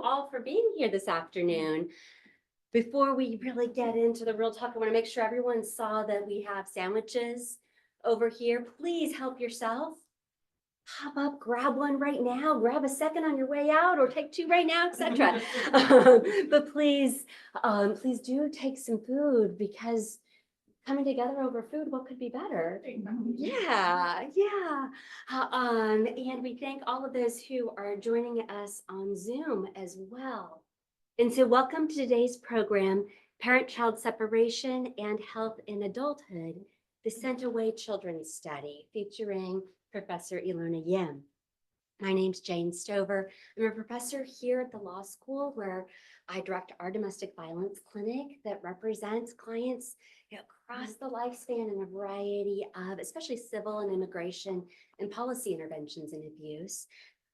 all for being here this afternoon. Before we really get into the real talk, I want to make sure everyone saw that we have sandwiches over here. Please help yourself. Hop up, grab one right now, grab a second on your way out, or take two right now, etc. But please do take some food, because coming together over food, what could be better? Yeah. And we thank all of those who are joining us on Zoom as well. And so welcome to today's program, Parent-Child Separation and Health in Adulthood, the Sent Away Children's Study, featuring Professor Ilona Yim. My name's Jane Stover. I'm a professor here at the law school, where I direct our domestic violence clinic that represents clients across the lifespan in a variety of, especially civil and immigration and policy interventions and abuse.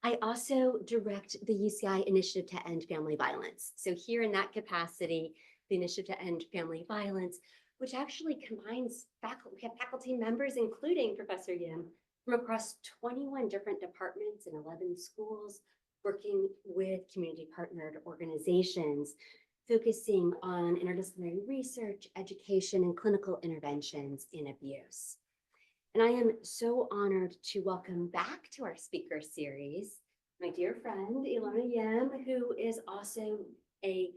I also direct the UCI Initiative to End Family Violence. So here in that capacity, the Initiative to End Family Violence, which actually combines faculty, we have faculty members, including Professor Yim, from across 21 different departments in 11 schools, working with community partnered organizations, focusing on interdisciplinary research, education, and clinical interventions in abuse. And I am so honored to welcome back to our speaker series my dear friend, Ilona Yim, who is also a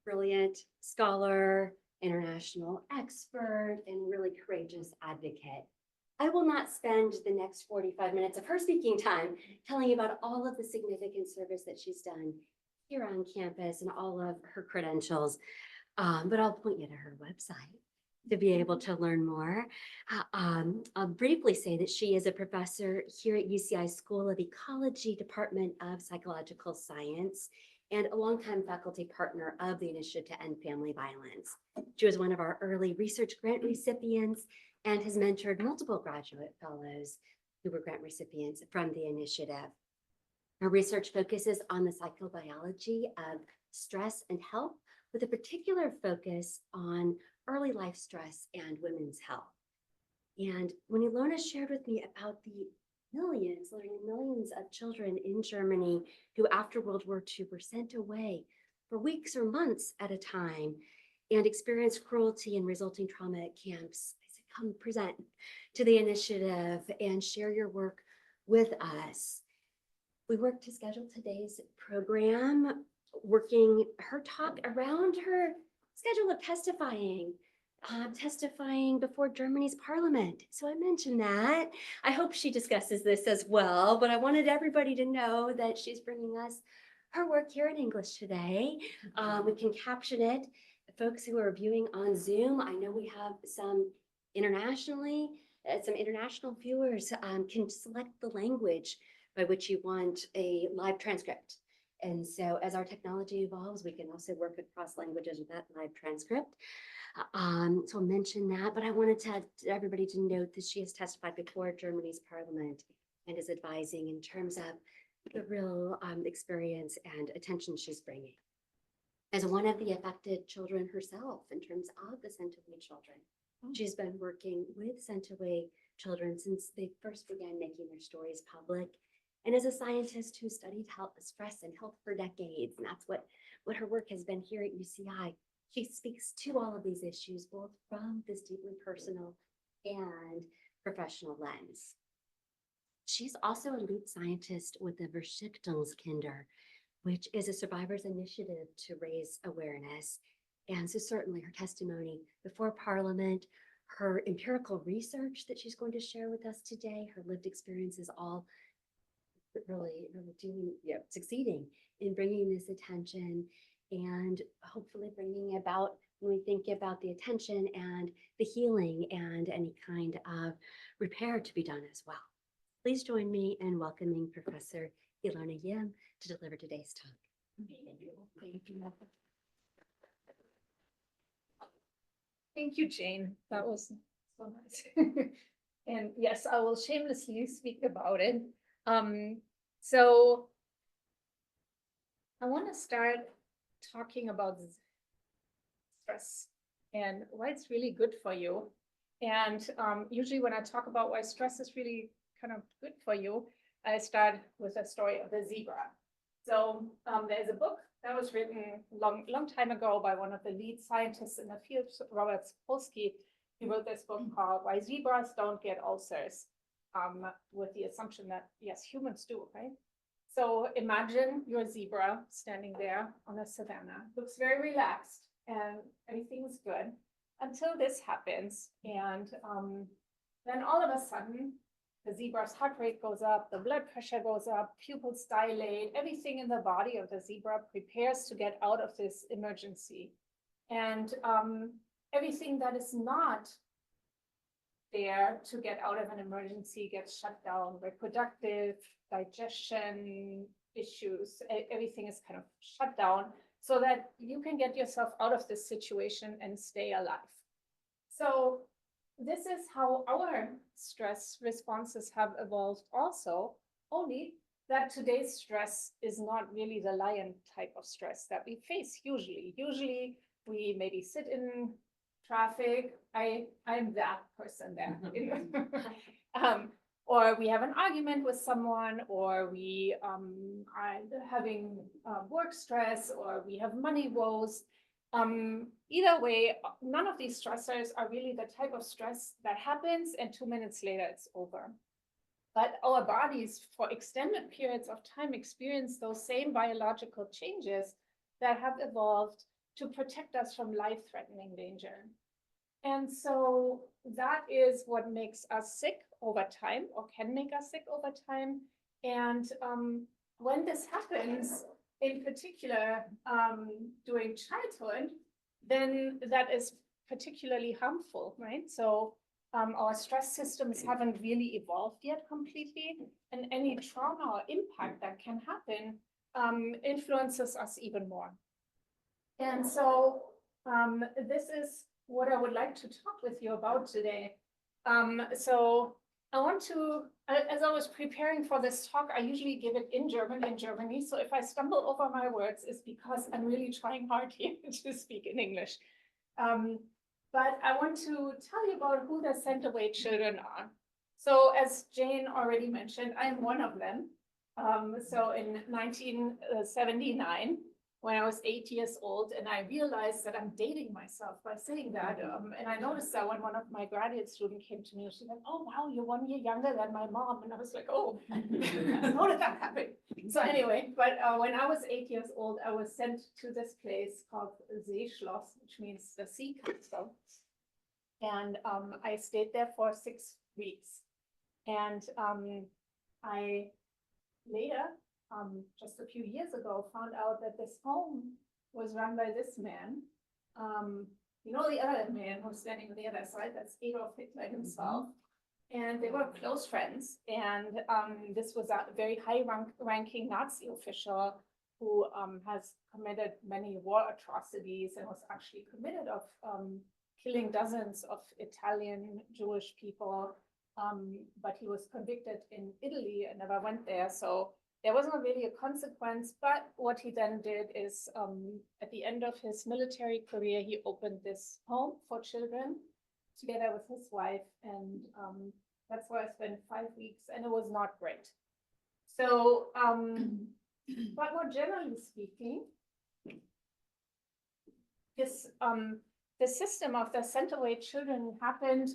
brilliant scholar, international expert, and really courageous advocate. I will not spend the next 45 minutes of her speaking time telling you about all of the significant service that she's done here on campus and all of her credentials, but I'll point you to her website to be able to learn more. I'll briefly say that she is a professor here at UCI School of Ecology, Department of Psychological Science, and a longtime faculty partner of the Initiative to End Family Violence. She was one of our early research grant recipients and has mentored multiple graduate fellows who were grant recipients from the initiative. Her research focuses on the psychobiology of stress and health, with a particular focus on early life stress and women's health. And when Ilona shared with me about the millions, literally millions of children in Germany who after World War II were sent away for weeks or months at a time and experienced cruelty and resulting trauma at camps, I said, come present to the initiative and share your work with us. We worked to schedule today's program, working her talk around her schedule of testifying before Germany's parliament. So I mentioned that. I hope she discusses this as well, but I wanted everybody to know that she's bringing us her work here in English today. We can caption it. Folks who are viewing on Zoom, I know we have some international viewers, can select the language by which you want a live transcript. And so as our technology evolves, we can also work across languages with that live transcript. So I'll mention that, but I wanted everybody to note that she has testified before Germany's parliament and is advising in terms of the real experience and attention she's bringing. As one of the affected children herself in terms of the sent away children, she's been working with sent away children since they first began making their stories public. And as a scientist who studied health, stress and health for decades, and that's what her work has been here at UCI, she speaks to all of these issues, both from this deeply personal and professional lens. She's also a lead scientist with the Verstiftungskinder, which is a survivors initiative to raise awareness. And so certainly her testimony before Parliament, her empirical research that she's going to share with us today, her lived experiences, all really succeeding in bringing this attention and hopefully bringing about, when we think about the attention and the healing and any kind of repair to be done as well. Please join me in welcoming Professor Ilona Yim to deliver today's talk. Thank you, Jane. That was so nice. And yes, I will shamelessly speak about it. So I want to start talking about stress and why it's really good for you. And usually when I talk about why stress is really kind of good for you, I start with a story of a zebra. So there's a book that was written long time ago by one of the lead scientists in the field, Robert Sapolsky. He wrote this book called Why Zebras Don't Get Ulcers, with the assumption that, yes, humans do, right? So imagine your zebra standing there on a savanna, looks very relaxed and everything is good until this happens. And then all of a sudden, the zebra's heart rate goes up, the blood pressure goes up, pupils dilate, everything in the body of the zebra prepares to get out of this emergency. And everything that is not there to get out of an emergency gets shut down. Reproductive, digestion issues, everything is kind of shut down so that you can get yourself out of this situation and stay alive. So this is how our stress responses have evolved also, only that today's stress is not really the lion type of stress that we face usually. Usually we maybe sit in traffic. I'm that person there. Or we have an argument with someone, or we are having work stress, or we have money woes. Either way, none of these stressors are really the type of stress that happens and 2 minutes later it's over. But our bodies for extended periods of time experience those same biological changes that have evolved to protect us from life-threatening danger. And so that is what makes us sick over time, or can make us sick over time. And when this happens, in particular during childhood, then that is particularly harmful, right? So our stress systems haven't really evolved yet completely, and any trauma or impact that can happen influences us even more. And so this is what I would like to talk with you about today. So I want to, as I was preparing for this talk, I usually give it in Germany. So if I stumble over my words, it's because I'm really trying hard here to speak in English. But I want to tell you about who the sent away children are. So as Jane already mentioned, I'm one of them. So in 1979, when I was 8 years old, and I realized that I'm dating myself by saying that. And I noticed that when one of my graduate students came to me, she said, "Oh, wow, you're 1 year younger than my mom." And I was like, "Oh, how did that happen?" So anyway, but when I was 8 years old, I was sent to this place called Seeschloss, which means the sea castle. And I stayed there for 6 weeks. And I later, just a few years ago, found out that this home was run by this man. You know, the other man who's standing on the other side, that's Adolf Hitler himself. And they were close friends. And this was a very high-ranking Nazi official who has committed many war atrocities and was actually committed of killing dozens of Italian Jewish people. But he was convicted in Italy and never went there. So there wasn't really a consequence. But what he then did is at the end of his military career, he opened this home for children together with his wife. And that's where I spent 5 weeks, and it was not great. So, but more generally speaking, this the system of the sent away children happened.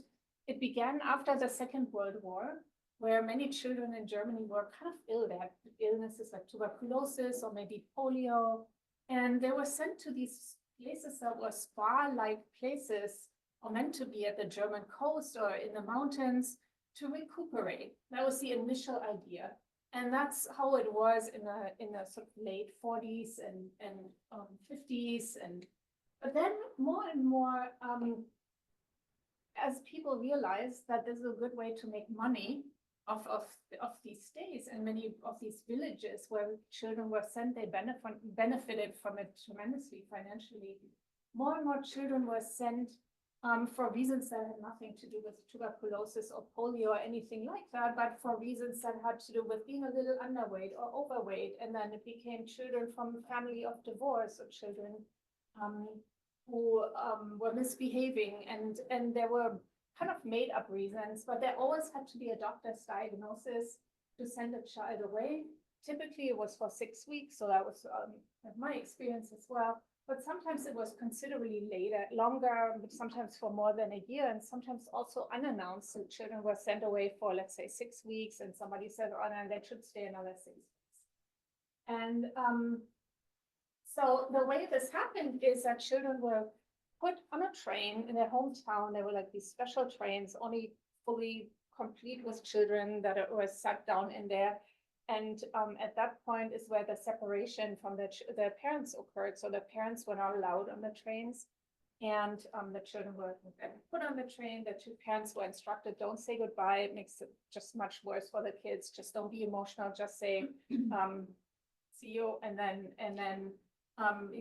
It began after the Second World War, where many children in Germany were kind of ill. They had illnesses like tuberculosis or maybe polio, and they were sent to these places that were spa-like places, or meant to be at the German coast or in the mountains, to recuperate. That was the initial idea. And that's how it was in the sort of late 40s and 50s. But then more and more, as people realized that this is a good way to make money of these stays, and many of these villages where children were sent, they benefited from it tremendously financially. More and more children were sent for reasons that had nothing to do with tuberculosis or polio or anything like that, but for reasons that had to do with being a little underweight or overweight. And then it became children from a family of divorce, or children who were misbehaving, and there were kind of made up reasons, but there always had to be a doctor's diagnosis to send a child away. typically it was for 6 weeks, so that was my experience as well. But sometimes it was considerably longer, but sometimes for more than a year, and sometimes also unannounced. So children were sent away for, let's say, 6 weeks, and somebody said, oh, no, they should stay another 6 weeks. And so the way this happened is that children were put on a train in their hometown. There were like these special trains, only fully complete with children that were sat down in there. And at that point is where the separation from the parents occurred. So the parents were not allowed on the trains, and the children were put on the train. The two parents were instructed, don't say goodbye. It makes it just much worse for the kids. Just don't be emotional. Just say, see you. And then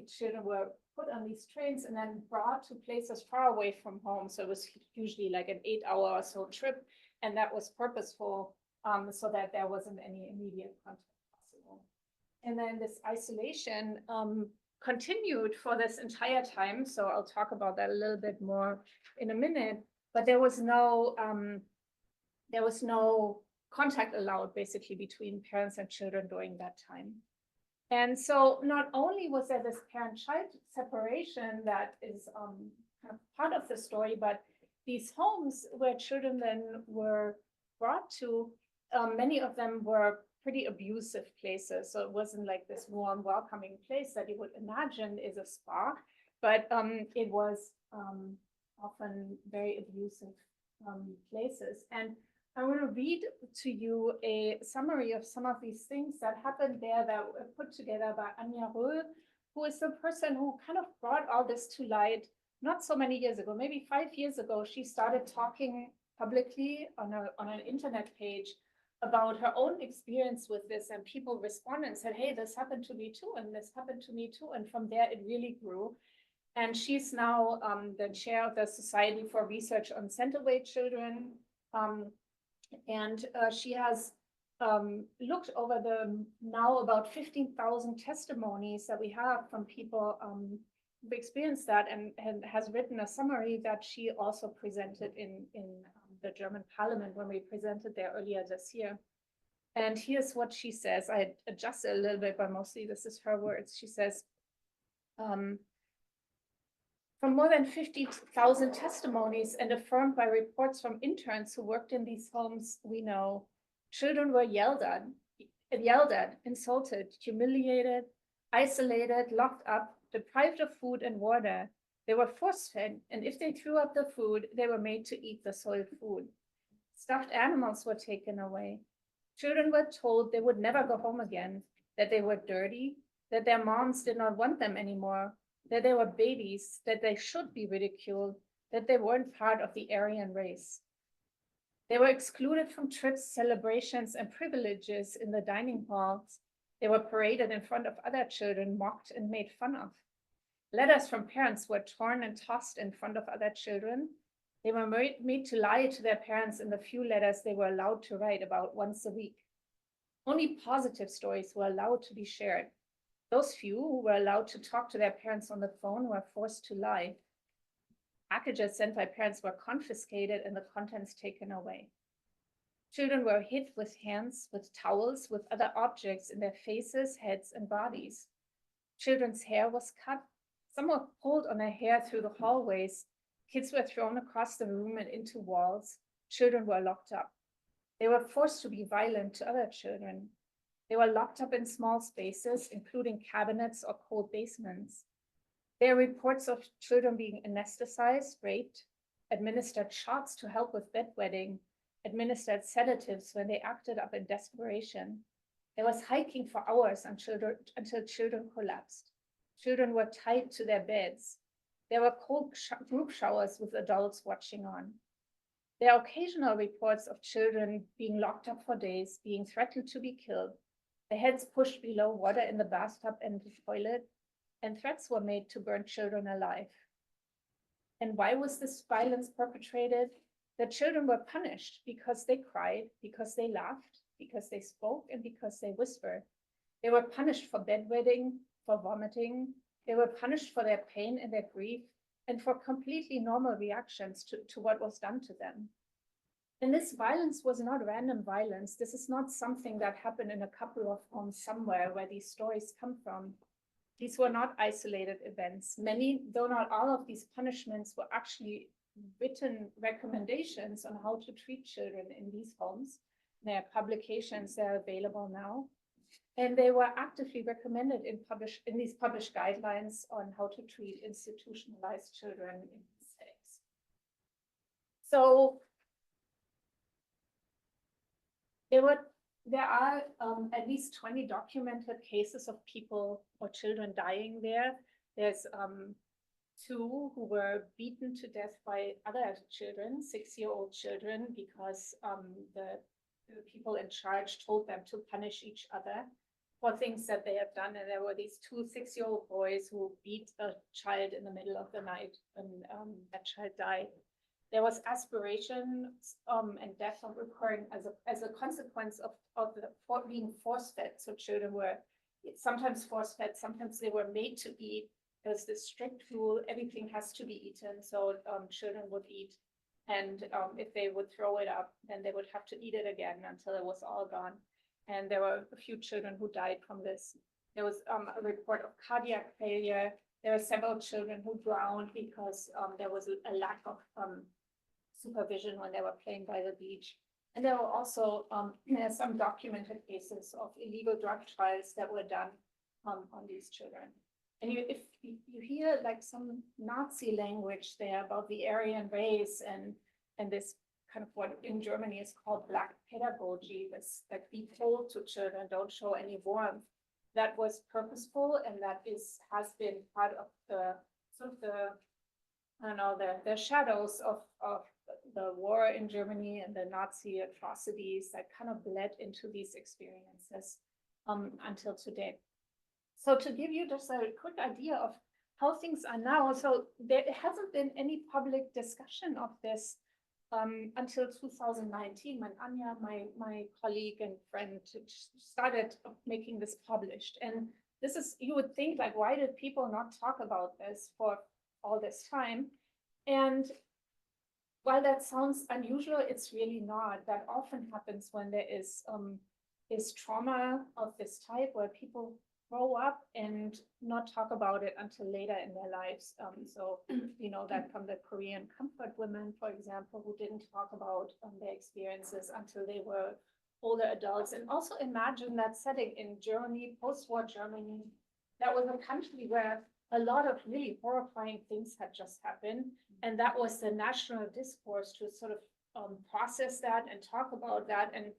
children were put on these trains and then brought to places far away from home. So it was usually like an 8-hour or so trip, and that was purposeful. So that there wasn't any immediate contact possible. And then this isolation continued for this entire time. So I'll talk about that a little bit more in a minute. But there was no contact allowed basically between parents and children during that time. And so not only was there this parent-child separation that is kind of part of the story, but these homes where children then were brought to, many of them were pretty abusive places. So it wasn't like this warm, welcoming place that you would imagine is a spa, but it was often very abusive places. And I want to read to you a summary of some of these things that happened there that were put together by Anja Röhl, who is the person who kind of brought all this to light not so many years ago, maybe 5 years ago. She started talking publicly on an internet page about her own experience with this, and people responded and said, hey, this happened to me too, and this happened to me too. And from there, it really grew. And she's now the chair of the Society for Research on Sent Away Children. And she has looked over the now about 15,000 testimonies that we have from people who've experienced that, and has written a summary that she also presented in the German parliament when we presented there earlier this year. And here's what she says. I adjusted a little bit, but mostly this is her words. She says, from more than 50,000 testimonies and affirmed by reports from interns who worked in these homes, we know children were yelled at, insulted, humiliated, isolated, locked up, deprived of food and water. They were force-fed, and if they threw up the food, they were made to eat the soiled food. Stuffed animals were taken away. Children were told they would never go home again, that they were dirty, that their moms did not want them anymore, that they were babies, that they should be ridiculed, that they weren't part of the Aryan race. They were excluded from trips, celebrations, and privileges in the dining halls. They were paraded in front of other children, mocked and made fun of. Letters from parents were torn and tossed in front of other children. They were made to lie to their parents in the few letters they were allowed to write about once a week. Only positive stories were allowed to be shared. Those few who were allowed to talk to their parents on the phone were forced to lie. Packages sent by parents were confiscated and the contents taken away. Children were hit with hands, with towels, with other objects in their faces, heads, and bodies. Children's hair was cut. Some were pulled on their hair through the hallways. Kids were thrown across the room and into walls. Children were locked up. They were forced to be violent to other children. They were locked up in small spaces, including cabinets or cold basements. There are reports of children being anesthetized, raped, administered shots to help with bedwetting, administered sedatives when they acted up in desperation. There was hiking for hours until children collapsed. Children were tied to their beds. There were cold group showers with adults watching on. There are occasional reports of children being locked up for days, being threatened to be killed, their heads pushed below water in the bathtub and the toilet, and threats were made to burn children alive. And why was this violence perpetrated? The children were punished because they cried, because they laughed, because they spoke, and because they whispered. They were punished for bedwetting, for vomiting. They were punished for their pain and their grief, and for completely normal reactions to what was done to them. And this violence was not random violence. This is not something that happened in a couple of homes somewhere where these stories come from. These were not isolated events. Many, though not all of these punishments were actually written recommendations on how to treat children in these homes. There are publications that are available now. And they were actively recommended in these published guidelines on how to treat institutionalized children in these settings. So there are at least 20 documented cases of people or children dying there. There's 2 who were beaten to death by other children, 6-year-old children, because the people in charge told them to punish each other for things that they had done. And there were these 2 6-year-old boys who beat a child in the middle of the night, and that child died. There was aspiration and death occurring as a consequence of being force-fed. So children were sometimes force-fed, sometimes they were made to eat. There's this strict rule, everything has to be eaten. So children would eat. And if they would throw it up, then they would have to eat it again until it was all gone. And there were a few children who died from this. There was a report of cardiac failure. There were several children who drowned because there was a lack of supervision when they were playing by the beach. And there were also some documented cases of illegal drug trials that were done on these children. And if you hear like some Nazi language there about the Aryan race and this kind of what in Germany is called black pedagogy, this like be cold to children, don't show any warmth, that was purposeful, and that has been part of the sort of the shadows of the war in Germany and the Nazi atrocities that kind of bled into these experiences until today. So to give you just a quick idea of how things are now, so there hasn't been any public discussion of this until 2019, when Anya, my colleague and friend, started making this published. And this is, you would think, like, why did people not talk about this for all this time? And while that sounds unusual, it's really not. That often happens when there is trauma of this type, where people grow up and not talk about it until later in their lives. So you know that from the Korean comfort women, for example, who didn't talk about their experiences until they were older adults. And also imagine that setting in Germany, post-war Germany, that was a country where a lot of really horrifying things had just happened. And that was the national discourse to sort of process that and talk about that. And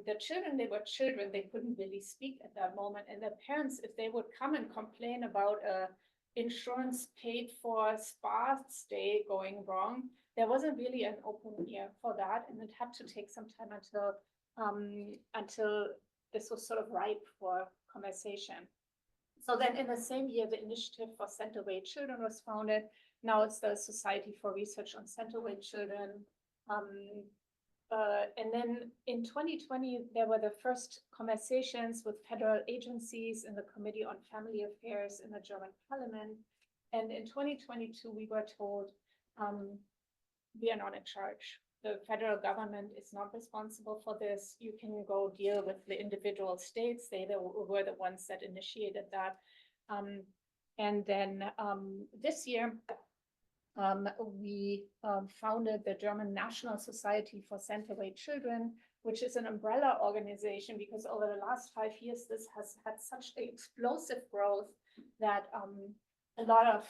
the children, they were children, they couldn't really speak at that moment. And the parents, if they would come and complain about a insurance paid for spa stay going wrong, there wasn't really an open ear for that. And it had to take some time until this was sort of ripe for conversation. So then in the same year, the Initiative for Sent Away Children was founded. Now it's the Society for Research on Sent Away Children. And then in 2020, there were the first conversations with federal agencies in the Committee on Family Affairs in the German Parliament. And in 2022, we were told, we are not in charge. The federal government is not responsible for this. You can go deal with the individual states. They were the ones that initiated that. And then this year, we founded the German National Society for Sent Away Children, which is an umbrella organization, because over the last 5 years, this has had such explosive growth that a lot of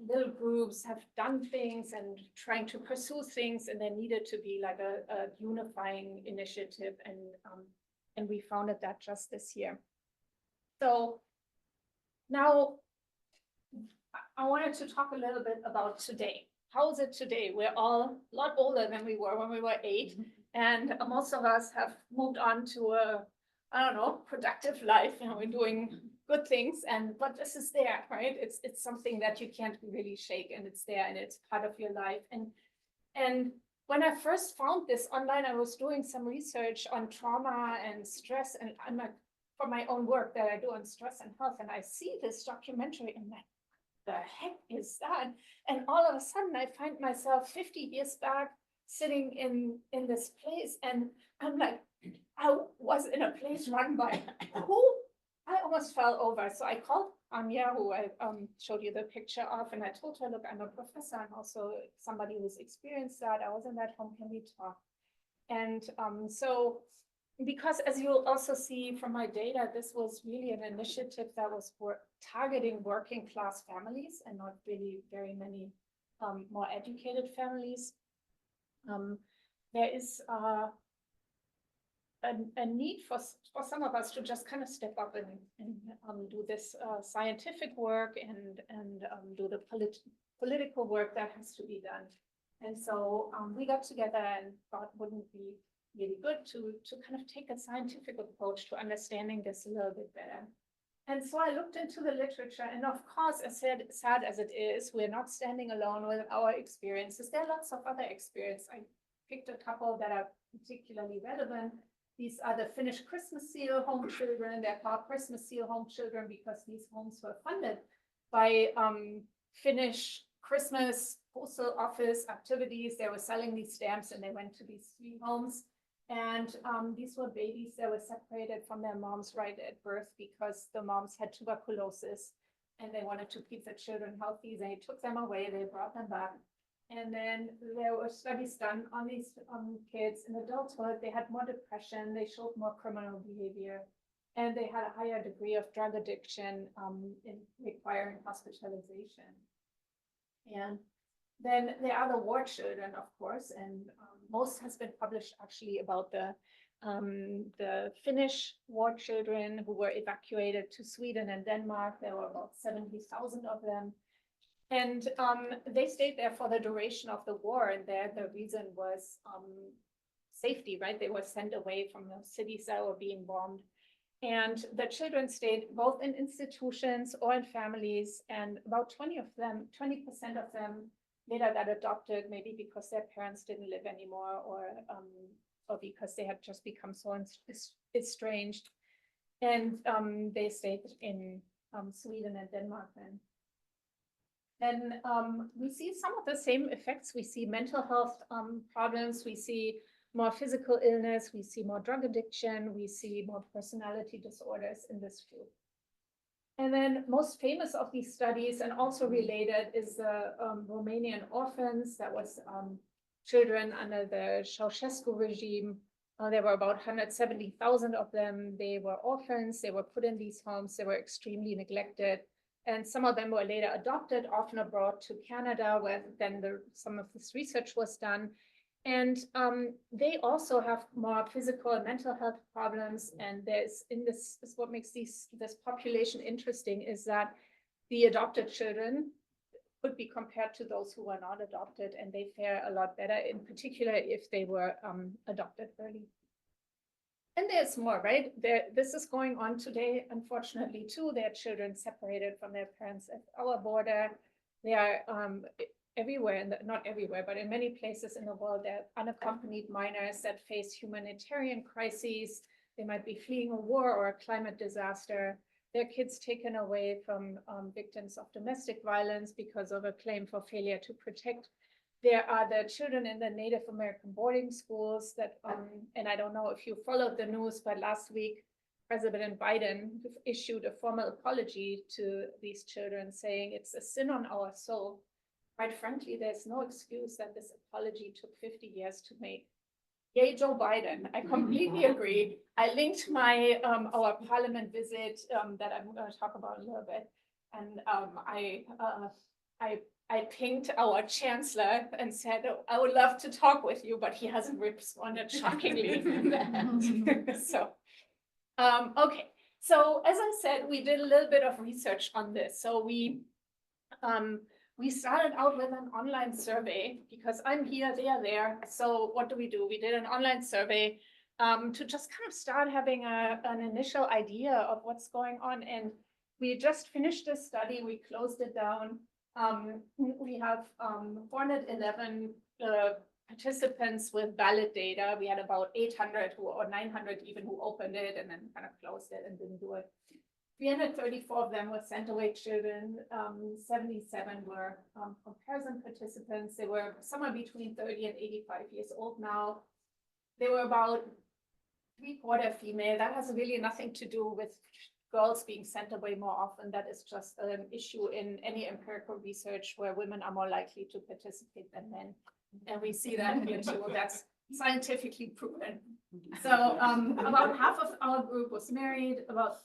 little groups have done things and trying to pursue things, and there needed to be like a unifying initiative, and we founded that just this year. So now I wanted to talk a little bit about today. How is it today? We're all a lot older than we were when we were 8, and most of us have moved on to a, I don't know, productive life. You know, we're doing good things, but this is there, right? It's something that you can't really shake, and it's there, and it's part of your life. And when I first found this online, I was doing some research on trauma and stress, and for my own work that I do on stress and health, and I see this documentary, and like, the heck is that? And all of a sudden, I find myself 50 years back sitting in this place, and I'm like, I was in a place run by who? I almost fell over. So I called Anya, who I showed you the picture of, and I told her, look, I'm a professor and also somebody who's experienced that. I was in that home, can we talk? And so, because as you'll also see from my data, this was really an initiative that was targeting working class families and not really very many more educated families. There is a need for some of us to just kind of step up and do this scientific work and do the political work that has to be done. And so we got together and thought wouldn't be really good to kind of take a scientific approach to understanding this a little bit better. And so I looked into the literature, and of course, as sad as it is, we're not standing alone with our experiences. There are lots of other experiences. I picked a couple that are particularly relevant. These are the Finnish Christmas seal home children. They're called Christmas seal home children because these homes were funded by Finnish Christmas postal office activities. They were selling these stamps and they went to these 3 homes. And these were babies that were separated from their moms right at birth because the moms had tuberculosis and they wanted to keep the children healthy. They took them away, they brought them back. And then there were studies done on these kids in adulthood. They had more depression, they showed more criminal behavior, and they had a higher degree of drug addiction in requiring hospitalization. And then there are the war children, of course, and most has been published actually about the Finnish war children who were evacuated to Sweden and Denmark. There were about 70,000 of them. And they stayed there for the duration of the war, and there the reason was safety, right? They were sent away from the cities that were being bombed. And the children stayed both in institutions or in families, and about 20% of them later got adopted, maybe because their parents didn't live anymore, or because they had just become so estranged. And they stayed in Sweden and Denmark then. Then we see some of the same effects. We see mental health problems. We see more physical illness. We see more drug addiction. We see more personality disorders in this group. And then most famous of these studies, and also related, is the Romanian orphans. That was children under the Ceausescu regime. There were about 170,000 of them. They were orphans. They were put in these homes. They were extremely neglected. And some of them were later adopted, often abroad to Canada, where then some of this research was done. And they also have more physical and mental health problems. And there's this is what makes this population interesting, is that the adopted children could be compared to those who were not adopted, and they fare a lot better, in particular if they were adopted early. And there's more, right? This is going on today, unfortunately, too. There are children separated from their parents at our border. They are everywhere, not everywhere, but in many places in the world, there are unaccompanied minors that face humanitarian crises. They might be fleeing a war or a climate disaster. There are kids taken away from victims of domestic violence because of a claim for failure to protect. There are the children in the Native American boarding schools that, and I don't know if you followed the news, but last week, President Biden issued a formal apology to these children, saying it's a sin on our soul. Quite frankly, there's no excuse that this apology took 50 years to make. Yay, Joe Biden. I completely agree. I linked my our parliament visit that I'm going to talk about a little bit. And I pinged our chancellor and said, oh, I would love to talk with you, but he hasn't responded, shockingly. So, okay. So as I said, we did a little bit of research on this. So we started out with an online survey because I'm here, they are there. So what do? We did an online survey to just kind of start having an initial idea of what's going on. And we just finished this study. We closed it down. We have 411 participants with valid data. We had about 800 or 900 even who opened it and then kind of closed it and didn't do it. 334 of them were center weight children, 77 were comparison participants. They were somewhere between 30 and 85 years old now. They were about 3/4 female. That has really nothing to do with girls being sent away more often. That is just an issue in any empirical research where women are more likely to participate than men. And we see that here too. That's scientifically proven. So about half of our group was married, about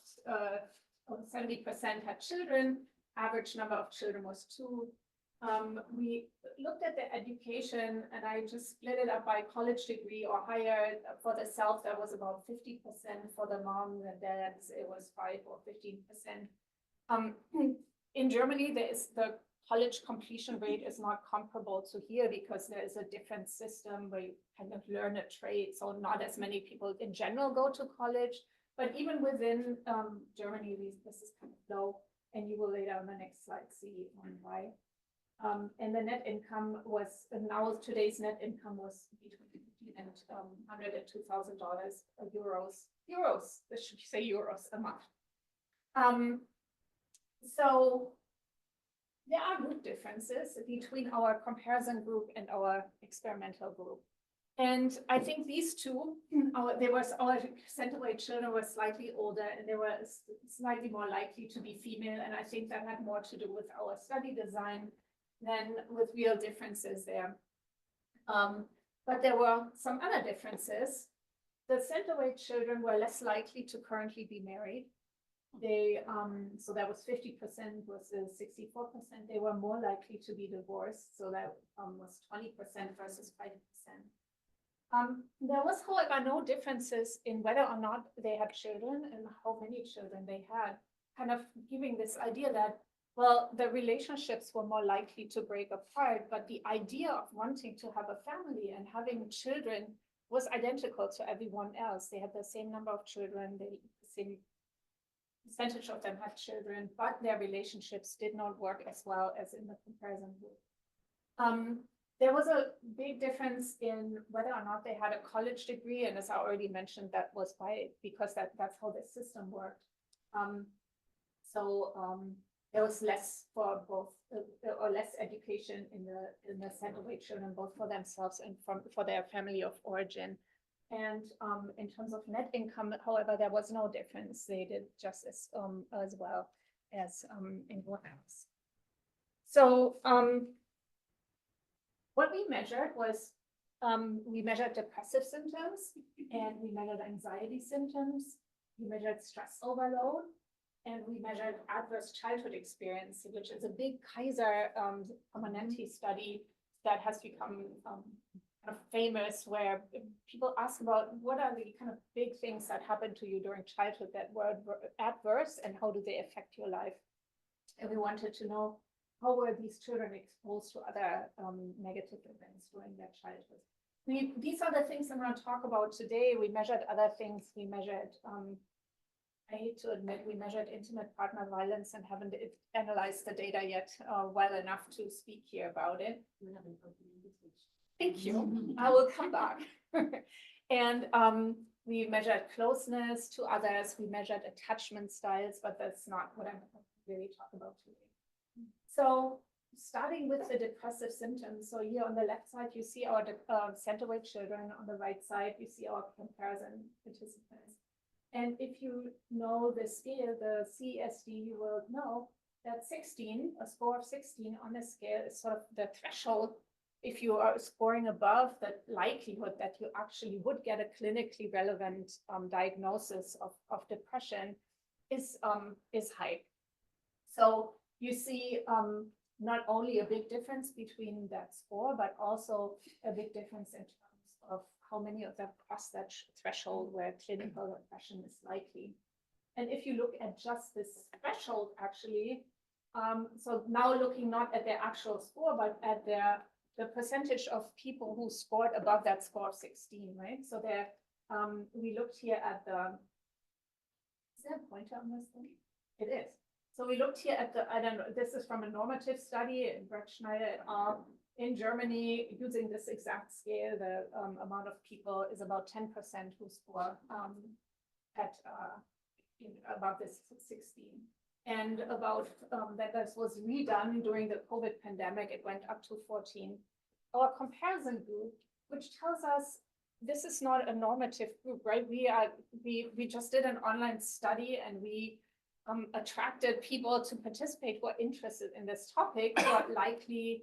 70% had children. Average number of children was 2. We looked at the education, and I just split it up by college degree or higher. For the self, that was about 50%. For the mom and dads, it was 5 or 15%. In Germany, the college completion rate is not comparable to here because there is a different system where you kind of learn a trade. So not as many people in general go to college, but even within Germany, this is kind of low. And you will later on the next slide see why. And the net income was, now today's net income was between $50,000 and $102,000 euros. This should say euros a month. So there are group differences between our comparison group and our experimental group. And I think these two, our center weight children were slightly older and they were slightly more likely to be female. And I think that had more to do with our study design than with real differences there. But there were some other differences. The center weight children were less likely to currently be married. They, so that was 50% versus 64%. They were more likely to be divorced. So that was 20% versus 5%. There was, however, no differences in whether or not they had children and how many children they had, kind of giving this idea that, well, the relationships were more likely to break apart, but the idea of wanting to have a family and having children was identical to everyone else. They had the same number of children, the same percentage of them had children, but their relationships did not work as well as in the comparison group. There was a big difference in whether or not they had a college degree, and as I already mentioned, that was because that's how the system worked. There was less for both, or less education in the center weight children, both for themselves and for their family of origin. And in terms of net income, however, there was no difference. They did just as well as anyone else. So what we measured was, we measured depressive symptoms and we measured anxiety symptoms. We measured stress overload, and we measured adverse childhood experience, which is a big Kaiser Permanente study that has become kind of famous, where people ask about what are the kind of big things that happened to you during childhood that were adverse and how do they affect your life. And we wanted to know, how were these children exposed to other negative events during their childhood? These are the things I'm going to talk about today. We measured other things. We measured, I hate to admit, we measured intimate partner violence and haven't analyzed the data yet well enough to speak here about it. Thank you. I will come back. And we measured closeness to others. We measured attachment styles, but that's not what I'm really talking about today. So starting with the depressive symptoms. So here on the left side, you see our center weight children. On the right side, you see our comparison participants. And if you know the scale, the CSD, you will know that 16, a score of 16 on the scale is sort of the threshold. If you are scoring above, the likelihood that you actually would get a clinically relevant diagnosis of depression is high. So you see not only a big difference between that score, but also a big difference in terms of how many of them cross that threshold where clinical depression is likely. And if you look at just this threshold, actually, so now looking not at their actual score, but at the percentage of people who scored above that score of 16, right? So there, we looked here at is there a pointer on this thing? It is. So we looked here at I don't know, this is from a normative study in Brett Schneider et al. In Germany, using this exact scale, the amount of people is about 10% who score at about this 16. And about that this was redone during the COVID pandemic, it went up to 14. Our comparison group, which tells us this is not a normative group, right? We just did an online study and we attracted people to participate who are interested in this topic, who are likely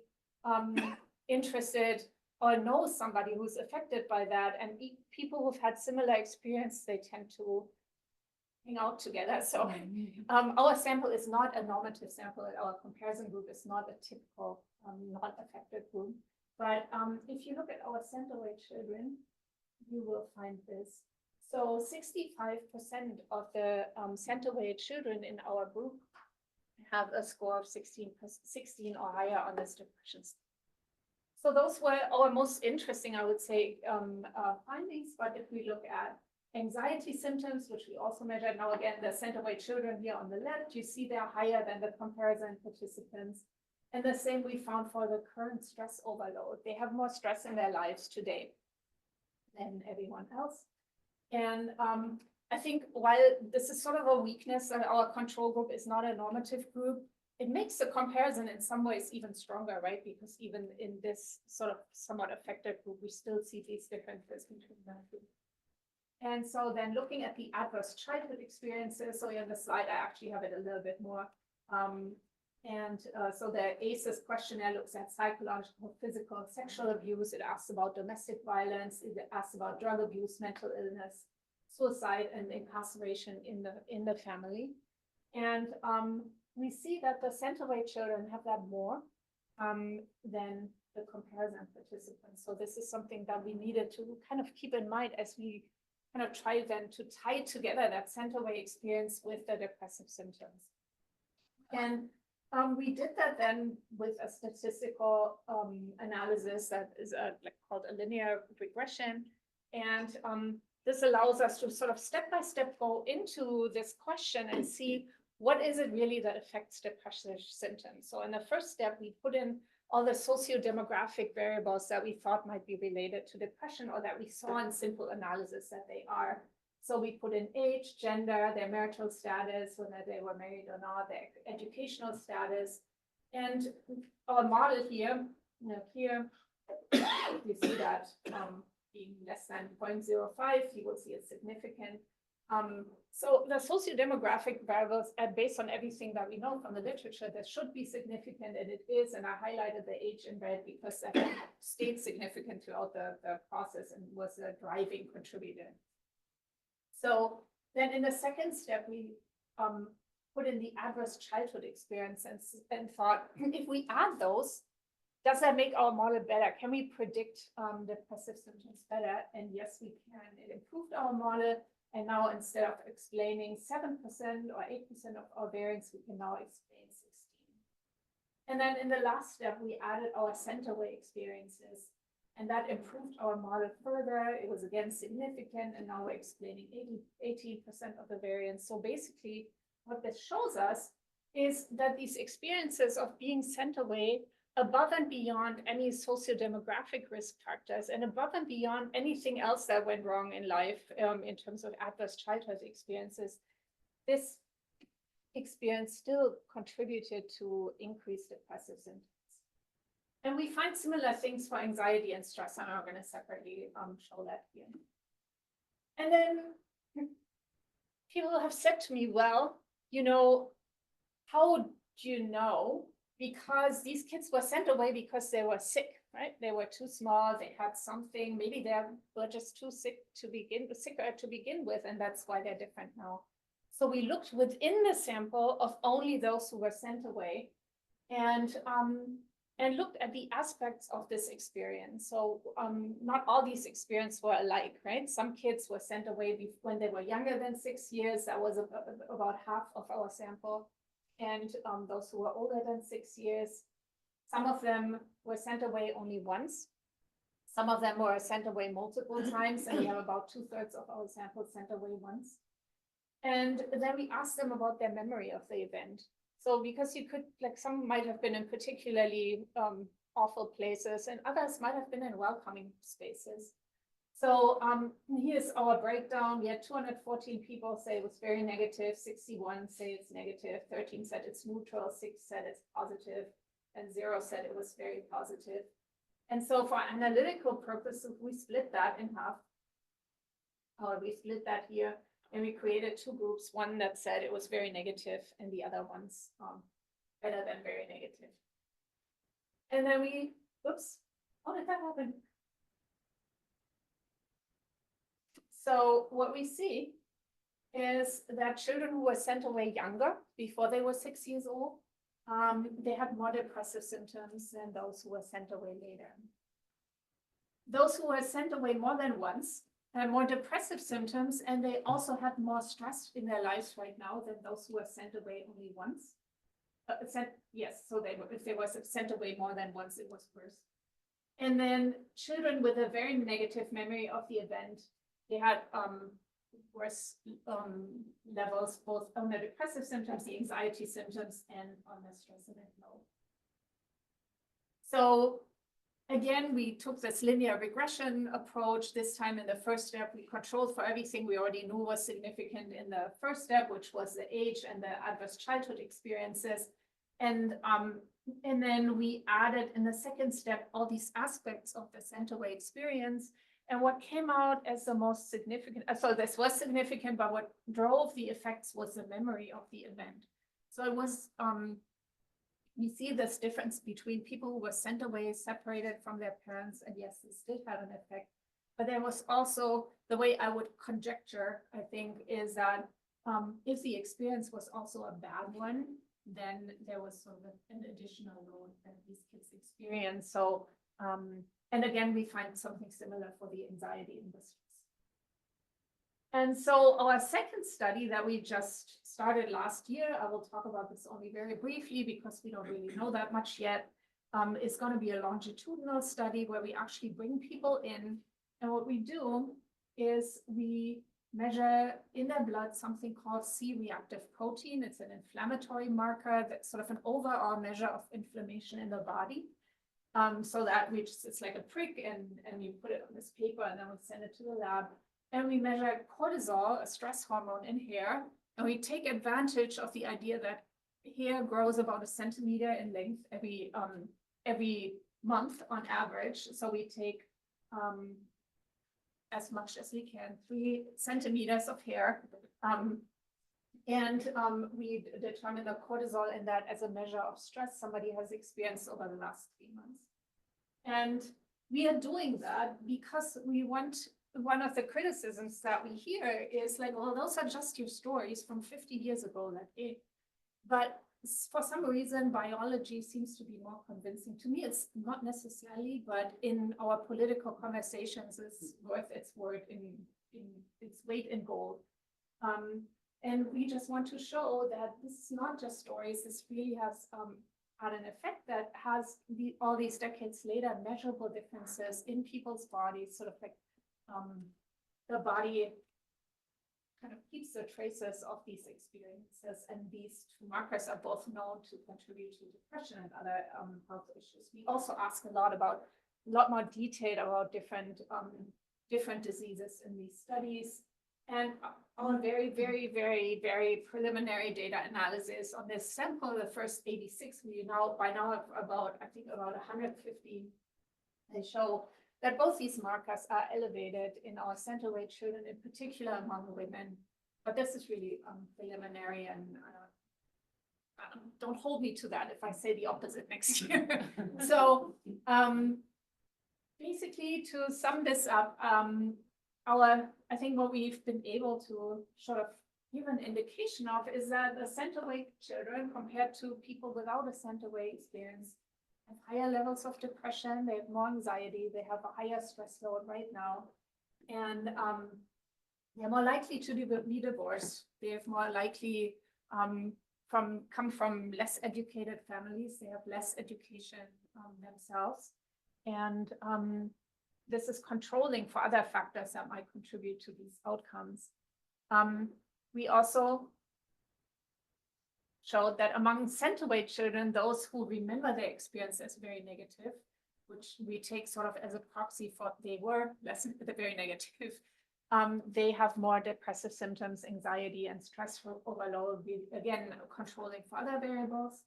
interested or know somebody who's affected by that. And people who've had similar experience, they tend to hang out together. So our sample is not a normative sample. Our comparison group is not a typical non-affected group. But if you look at our center-weight children, you will find this. So 65% of the center-weight children in our group have a score of 16 or higher on this depression. So those were our most interesting, I would say, findings. But if we look at anxiety symptoms, which we also measured, now again, the center-weight children here on the left, you see they're higher than the comparison participants. And the same we found for the current stress overload. They have more stress in their lives today than everyone else. And I think while this is sort of a weakness that our control group is not a normative group, it makes the comparison in some ways even stronger, right? Because even in this sort of somewhat affected group, we still see these differences between the group. And so then looking at the adverse childhood experiences, so in the slide, I actually have it a little bit more. So the ACEs questionnaire looks at psychological, physical, sexual abuse. It asks about domestic violence. It asks about drug abuse, mental illness, suicide, and incarceration in the family. And we see that the center-weight children have that more than the comparison participants. So this is something that we needed to kind of keep in mind as we kind of try then to tie together that center-weight experience with the depressive symptoms. And we did that then with a statistical analysis that is called a linear regression. And this allows us to sort of step-by-step go into this question and see what is it really that affects depressive symptoms. So in the first step, we put in all the socio-demographic variables that we thought might be related to depression or that we saw in simple analysis that they are. So we put in age, gender, their marital status, whether they were married or not, their educational status. And our model here, here you see that being less than 0.05, you will see it's significant. So the socio-demographic variables are based on everything that we know from the literature that should be significant, and it is. And I highlighted the age in red because that stayed significant throughout the process and was a driving contributor. So then in the second step, we put in the adverse childhood experience and thought, if we add those, does that make our model better? Can we predict depressive symptoms better? And yes, we can. It improved our model. And now instead of explaining 7% or 8% of our variance, we can now explain 16. And then in the last step, we added our center-weight experiences. And that improved our model further. It was again significant, and now we're explaining 18% of the variance. So basically, what this shows us is that these experiences of being sent away above and beyond any socio-demographic risk factors and above and beyond anything else that went wrong in life in terms of adverse childhood experiences, this experience still contributed to increased depressive symptoms. And we find similar things for anxiety and stress, and I'm going to separately show that here. And then people have said to me, well, how do you know? Because these kids were sent away because they were sick, right? They were too small, they had something, maybe they were just too sicker to begin with, and that's why they're different now. So we looked within the sample of only those who were sent away and looked at the aspects of this experience. So not all these experiences were alike, right? Some kids were sent away when they were younger than 6 years. That was about half of our sample. And those who were older than 6 years, some of them were sent away only once. Some of them were sent away multiple times, and we have about 2/3 of our sample sent away once. And then we asked them about their memory of the event. So because you could, some might have been in particularly awful places, and others might have been in welcoming spaces. So here's our breakdown. We had 214 people say it was very negative, 61 say it's negative, 13 said it's neutral, 6 said it's positive, and 0 said it was very positive. And so for analytical purposes, we split that in half. We split that here, and we created two groups, one that said it was very negative, and the other one's better than very negative. And then we, whoops, how did that happen? So what we see is that children who were sent away younger, before they were 6 years old, they had more depressive symptoms than those who were sent away later. Those who were sent away more than once had more depressive symptoms, and they also had more stress in their lives right now than those who were sent away only once. Yes, so if they were sent away more than once, it was worse. And then children with a very negative memory of the event, they had worse levels, both on the depressive symptoms, the anxiety symptoms, and on the stress event load. So again, we took this linear regression approach. This time in the first step, we controlled for everything we already knew was significant in the first step, which was the age and the adverse childhood experiences. And then we added in the second step all these aspects of the sent away experience. And what came out as the most significant, so this was significant, but what drove the effects was the memory of the event. So it was, we see this difference between people who were sent away, separated from their parents, and yes, this did have an effect. But there was also, the way I would conjecture, I think, is that if the experience was also a bad one, then there was sort of an additional load that these kids experience. So, and again, we find something similar for the anxiety and the stress. And so our second study that we just started last year, I will talk about this only very briefly because we don't really know that much yet, is going to be a longitudinal study where we actually bring people in. And what we do is we measure in their blood something called C-reactive protein. It's an inflammatory marker that's sort of an overall measure of inflammation in the body. So that it's like a prick and you put it on this paper and then we send it to the lab. And we measure cortisol, a stress hormone in hair. And we take advantage of the idea that hair grows about 1 centimeter in length every month on average. So we take as much as we can, 3 centimeters of hair. We determine the cortisol in that as a measure of stress somebody has experienced over the last 3 months. And we are doing that because we want, one of the criticisms that we hear is like, well, those are just your stories from 50 years ago. But for some reason, biology seems to be more convincing. To me, it's not necessarily, but in our political conversations, it's worth its word in its weight in gold. And we just want to show that this is not just stories. This really has had an effect that has all these decades later measurable differences in people's bodies, sort of like the body kind of keeps the traces of these experiences, and these two markers are both known to contribute to depression and other health issues. We also ask a lot more detail about different diseases in these studies. And on very, very, very, very preliminary data analysis on this sample, the first 86, we by now have about 150. They show that both these markers are elevated in our sent away children, in particular among women. But this is really preliminary, and don't hold me to that if I say the opposite next year. So basically, to sum this up, I think what we've been able to sort of give an indication of is that the sent away children compared to people without a sent away experience have higher levels of depression, they have more anxiety, they have a higher stress load right now, and they're more likely to be divorced. They have more likely come from less educated families. They have less education themselves, and this is controlling for other factors that might contribute to these outcomes. We also showed that among sent away children, those who remember their experience as very negative which we take sort of as a proxy for they were less very negative. They have more depressive symptoms, anxiety, and stress overload, again, controlling for other variables.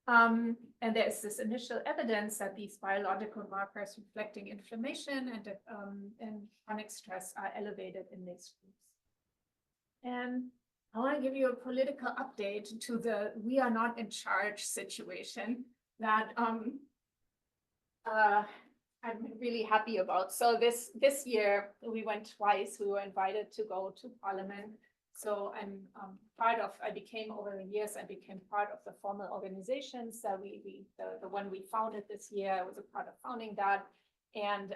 And there's this initial evidence that these biological markers reflecting inflammation and chronic stress are elevated in these groups. And I want to give you a political update to the "we are not in charge" situation that I'm really happy about. So this year we went twice. We were invited to go to Parliament. So I'm I became over the years, I became part of the formal organizations that the one we founded this year. I was a part of founding that. And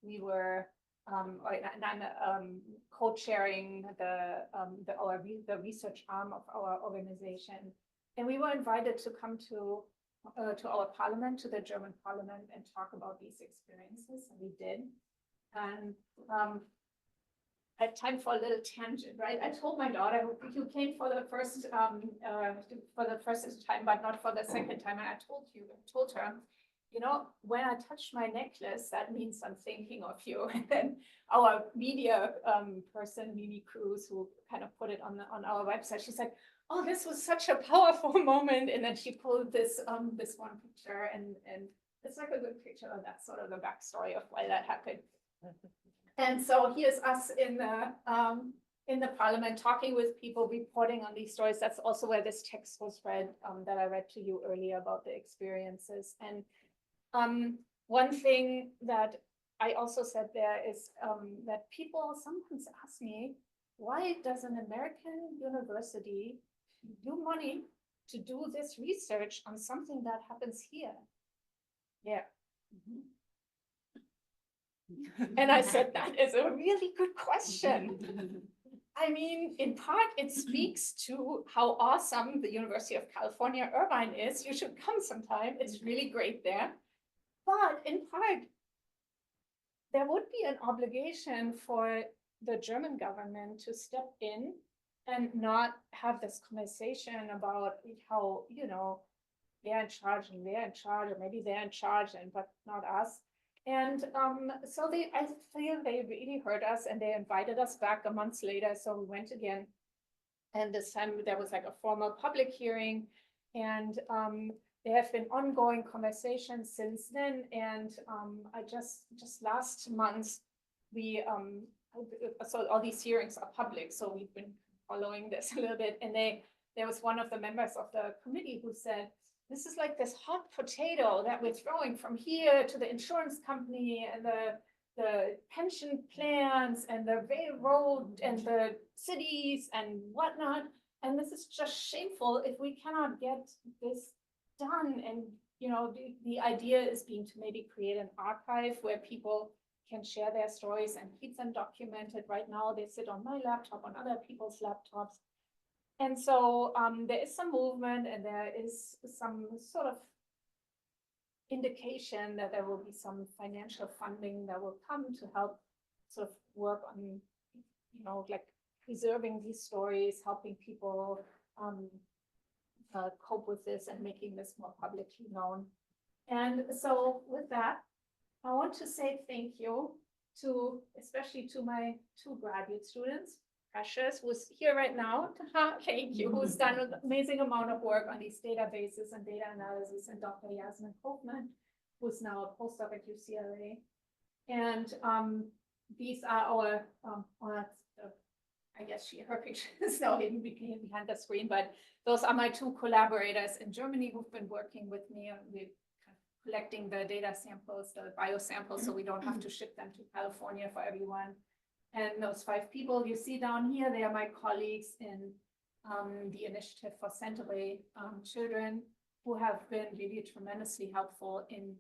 we were, and I'm co-chairing the research arm of our organization. And we were invited to come to our parliament, to the German parliament, and talk about these experiences, and we did. And I had time for a little tangent, right? I told my daughter, "You came for the first time, but not for the second time." And I told her, "You know, when I touched my necklace, that means I'm thinking of you." And then our media person, Mimi Cruz, who kind of put it on our website, she's like, "Oh, this was such a powerful moment." And then she pulled this one picture, and it's like a good picture, and that's sort of the backstory of why that happened. And so here's us in the parliament talking with people, reporting on these stories. That's also where this text was read, that I read to you earlier about the experiences. And one thing that I also said there is that people sometimes ask me, why does an American university do money to do this research on something that happens here? Yeah. Mm-hmm. And I said, that is a really good question. I mean, in part, it speaks to how awesome the University of California, Irvine is. You should come sometime. It's really great there. But in part, there would be an obligation for the German government to step in and not have this conversation about how, you know, they're in charge and they're in charge, or maybe they're in charge and but not us. And so I feel they really heard us, and they invited us back a month later. So we went again, and this time there was like a formal public hearing, and there have been ongoing conversations since then. And I just last month we so all these hearings are public, so we've been following this a little bit. And there was one of the members of the committee who said, "This is like this hot potato that we're throwing from here to the insurance company and the pension plans and the railroad and the cities and whatnot. And this is just shameful if we cannot get this done." And, you know, the idea is being to maybe create an archive where people can share their stories and keep them documented. Right now, they sit on my laptop, on other people's laptops. And so there is some movement, and there is some sort of indication that there will be some financial funding that will come to help sort of work on, you know, like preserving these stories, helping people cope with this and making this more publicly known. And so with that, I want to say thank you to, especially to my two graduate students, Precious, who's here right now. Thank you, who's done an amazing amount of work on these databases and data analysis, and Dr. Yasmin Kaufman, who's now a postdoc at UCLA. And these are our, I guess her picture is now hidden behind the screen, but those are my two collaborators in Germany who've been working with me, and we're collecting the data samples, the biosamples, so we don't have to ship them to California for everyone. And those 5 people you see down here, they are my colleagues in the Initiative for Center-Away Children, who have been really tremendously helpful in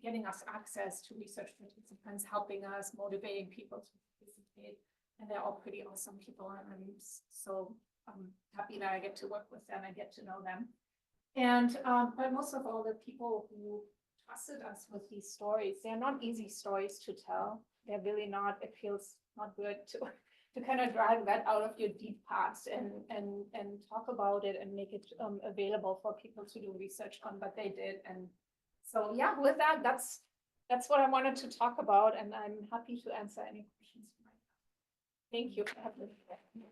getting us access to research participants, helping us, motivating people to participate. And they're all pretty awesome people, and I'm so happy that I get to work with them and get to know them. And but most of all, the people who trusted us with these stories, they're not easy stories to tell. They're really not. It feels not good to kind of drag that out of your deep past and talk about it and make it available for people to do research on, but they did. And So yeah, with that, that's what I wanted to talk about, and I'm happy to answer any questions. Thank you for having me.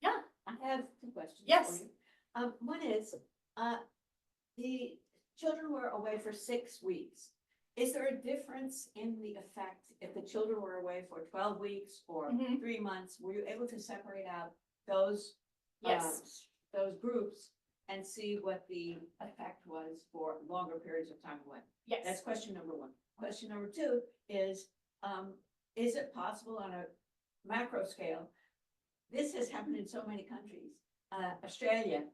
Yeah, I have two questions. Yes. For you. One is, the children were away for 6 weeks. Is there a difference in the effect if the children were away for 12 weeks or Mhm. 3 months? Were you able to separate out those? Yes. Those groups and see what the effect was for longer periods of time away? That's Yes. question number one. Question number two is it possible on a macro scale? This has happened in so many countries, Australia,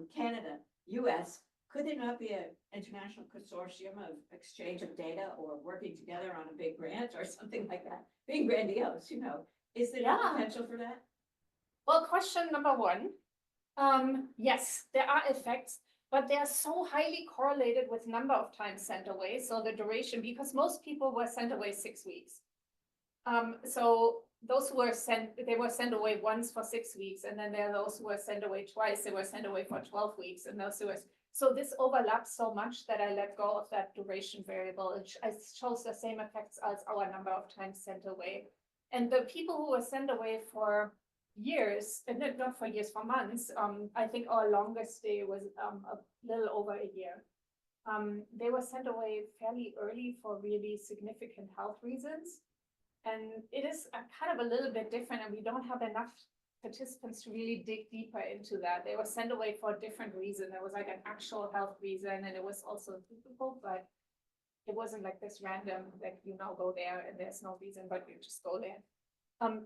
Canada, US. Could there not be an international consortium of exchange of data or working together on a big grant or something like that? Being grandiose, is there Yeah. potential for that? Well, question number one, yes, there are effects, but they are so highly correlated with number of times sent away, so the duration, because most people were sent away 6 weeks. So those who were sent, they were sent away once for 6 weeks, and then there are those who were sent away twice, they were sent away for 12 weeks, and those who were, so this overlaps so much that I let go of that duration variable. It shows the same effects as our number of times sent away. And the people who were sent away for years, and not for years, for months, I think our longest stay was a little over a year. They were sent away fairly early for really significant health reasons. And it is kind of a little bit different, and we don't have enough participants to really dig deeper into that. They were sent away for a different reason. There was like an actual health reason, and it was also difficult, but it wasn't like this random, like you now go there and there's no reason, but you just go there.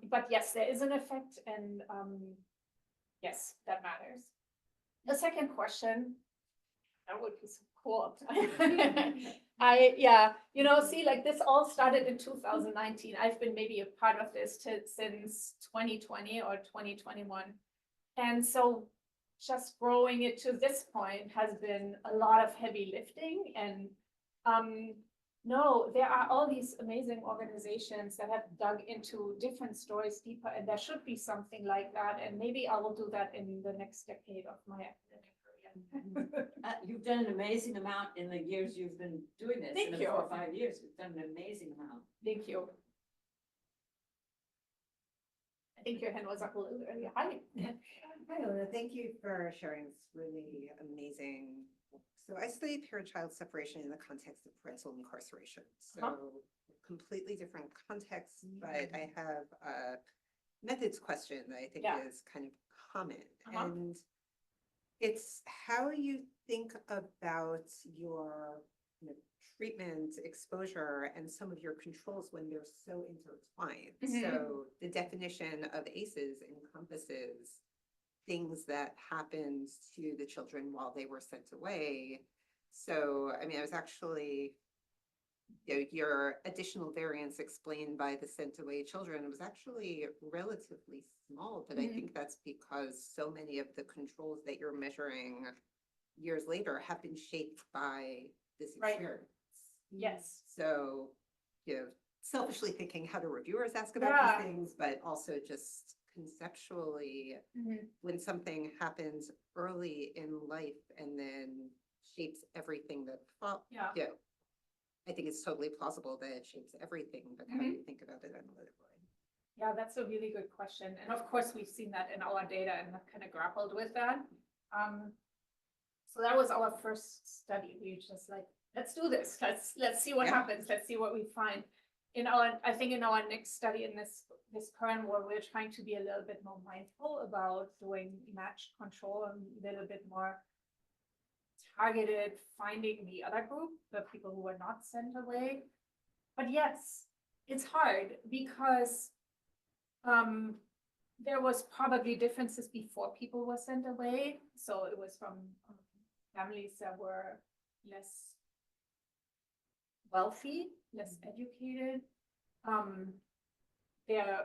But yes, there is an effect, and yes, that matters. The second question, that would be so cool. See, like this all started in 2019. I've been maybe a part of this since 2020 or 2021. And so just growing it to this point has been a lot of heavy lifting. And no, there are all these amazing organizations that have dug into different stories deeper, and there should be something like that. And maybe I will do that in the next decade of my academic career. You've done an amazing amount in the years you've been doing this. Thank in you. 4 or 5 years, you've done an amazing amount. Thank you. I think your hand was up a little earlier. Hi. Hi, Ilona. Thank you for sharing this really amazing. So I study parent-child separation in the context of parental incarceration. So completely different context, but I have a methods question that I think is kind of common. And it's how you think about your treatment exposure and some of your controls when they're so intertwined. So the definition of ACEs encompasses things that happened to the children while they were sent away. So, I mean, I was actually, your additional variance explained by the sent away children was actually relatively small, but I think that's because so many of the controls that you're measuring years later have been shaped by this experience. Yes. So, selfishly thinking, how do reviewers ask about these things, but also just conceptually, when something happens early in life and then shapes everything that I think it's totally plausible that it shapes everything, but how do you think about it analytically? Yeah, that's a really good question. And of course, we've seen that in our data and have kind of grappled with that. So that was our first study. We just like, let's do this. Let's see what happens. Let's see what we find. I think in our next study in this current one, we're trying to be a little bit more mindful about doing matched control and a little bit more targeted, finding the other group, the people who were not sent away. But yes, it's hard because there was probably differences before people were sent away. So it was from families that were less wealthy, less educated. There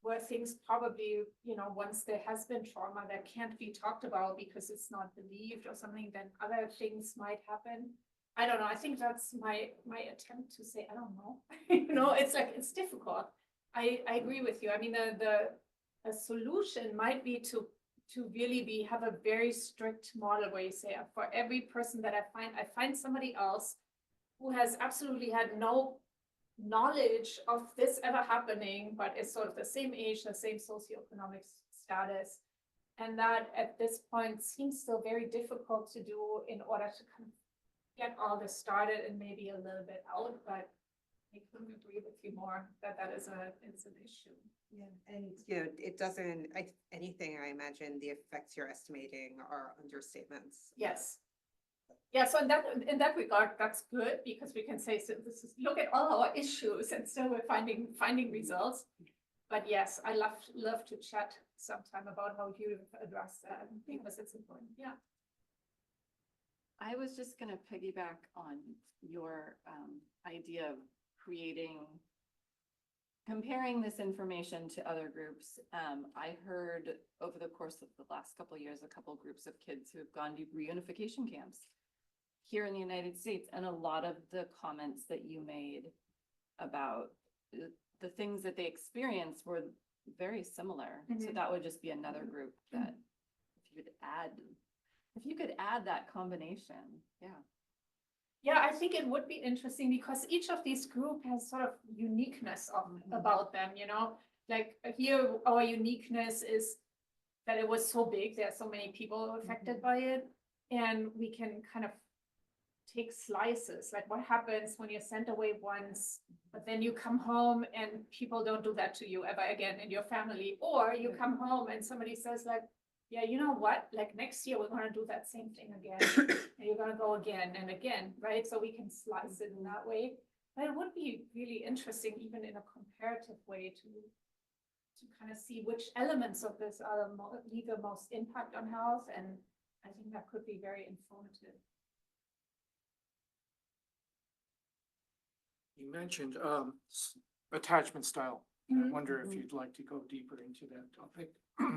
were things probably, once there has been trauma that can't be talked about because it's not believed or something, then other things might happen. I don't know. I think that's my attempt to say, I don't know. It's like, it's difficult. I agree with you. I mean, the solution might be to to really have a very strict model where you say, for every person that I find somebody else who has absolutely had no knowledge of this ever happening, but is sort of the same age, the same socioeconomic status. And that at this point seems still very difficult to do in order to kind of get all this started and maybe a little bit out, but I couldn't agree with you more that it's an issue. Yeah, and you know, it doesn't, anything I imagine the effects you're estimating are understatements. Yes. Yeah, so in that regard, that's good because we can say, so this is, look at all our issues and still we're finding results. But yes, I love to chat sometime about how you address that because it's important. Yeah. I was just going to piggyback on your idea of comparing this information to other groups. I heard over the course of the last couple of years, a couple of groups of kids who have gone to reunification camps here in the United States. And a lot of the comments that you made about the things that they experienced were very similar. So that would just be another group that if you could add that combination, yeah. Yeah, I think it would be interesting because each of these group has sort of uniqueness about them, you know, like here, our uniqueness is that it was so big. There are so many people affected by it. And we can kind of take slices, like what happens when you're sent away once, but then you come home and people don't do that to you ever again in your family, or you come home and somebody says like, yeah, you know what, like next year we're going to do that same thing again and you're going to go again and again, right? So we can slice it in that way. But it would be really interesting, even in a comparative way, to kind of see which elements of this are leave the most impact on health, and I think that could be very informative. You mentioned attachment style. Mhm. I wonder if you'd like to go deeper into that topic.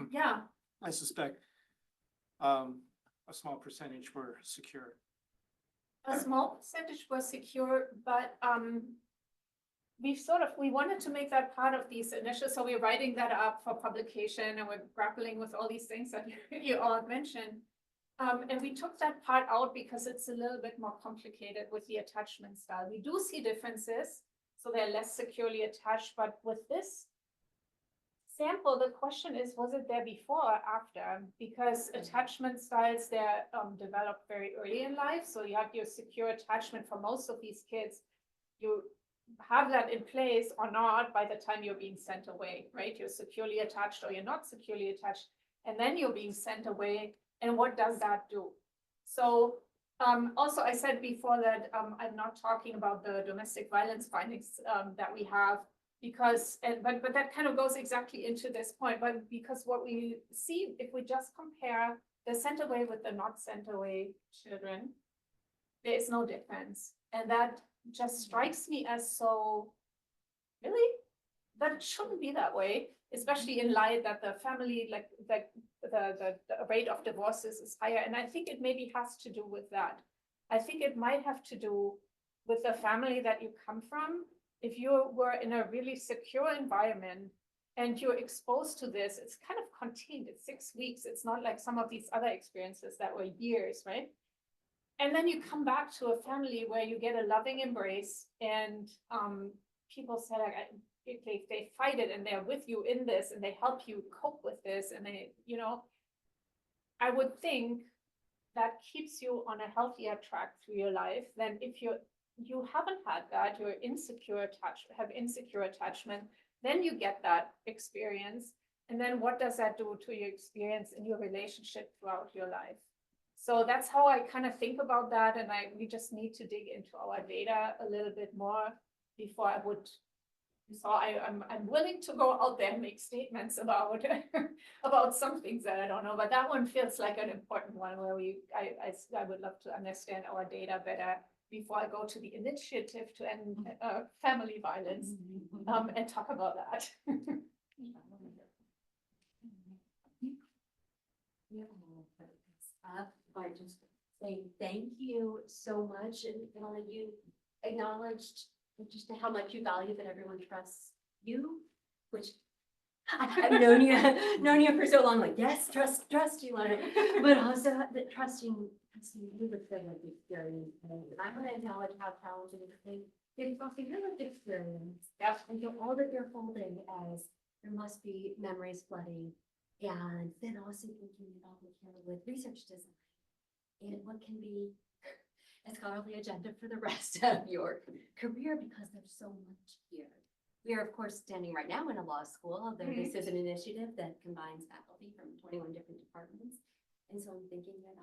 Yeah. I suspect a small percentage were secure. A small percentage was secure, but we wanted to make that part of these initial, so we're writing that up for publication and we're grappling with all these things that you all mentioned. And we took that part out because it's a little bit more complicated with the attachment style. We do see differences, so they're less securely attached, but with this sample, the question is, was it there before or after? Because attachment styles, they're developed very early in life. So you have your secure attachment for most of these kids. You have that in place or not by the time you're being sent away, right? You're securely attached or you're not securely attached, and then you're being sent away. And what does that do? So also I said before that I'm not talking about the domestic violence findings that we have, because but that kind of goes exactly into this point, but because what we see, if we just compare the sent away with the not sent away children, there is no difference. And that just strikes me as so, really? That it shouldn't be that way, especially in light that the family, like the rate of divorces is higher. And I think it maybe has to do with that. I think it might have to do with the family that you come from. If you were in a really secure environment and you're exposed to this, it's kind of contained. It's 6 weeks. It's not like some of these other experiences that were years, right? And then you come back to a family where you get a loving embrace, and people say like, they fight it and they're with you in this and they help you cope with this. And they, you know, I would think that keeps you on a healthier track through your life than if you haven't had that, you're have insecure attachment, then you get that experience. And then what does that do to your experience in your relationship throughout your life? So that's how I kind of think about that. And we just need to dig into our data a little bit more before I would. So I'm willing to go out there and make statements about about some things that I don't know, but that one feels like an important one where I would love to understand our data better before I go to the initiative to end family violence and talk about that. By just saying thank you so much, and Ilona, you acknowledged just how much you value that everyone trusts you, which I've known you for so long, like, yes, trust you, Ilona, but also that trusting you with the lived experience. And I want to acknowledge how challenging it is. It's also your lived experience. Yep. And so all that you're holding as there must be memories flooding, and then also thinking about what here with research design and what can be a scholarly agenda for the rest of your career, because there's so much here. We are, of course, standing right now in a law school, although this is an initiative that combines faculty from 21 different departments. And so I'm thinking that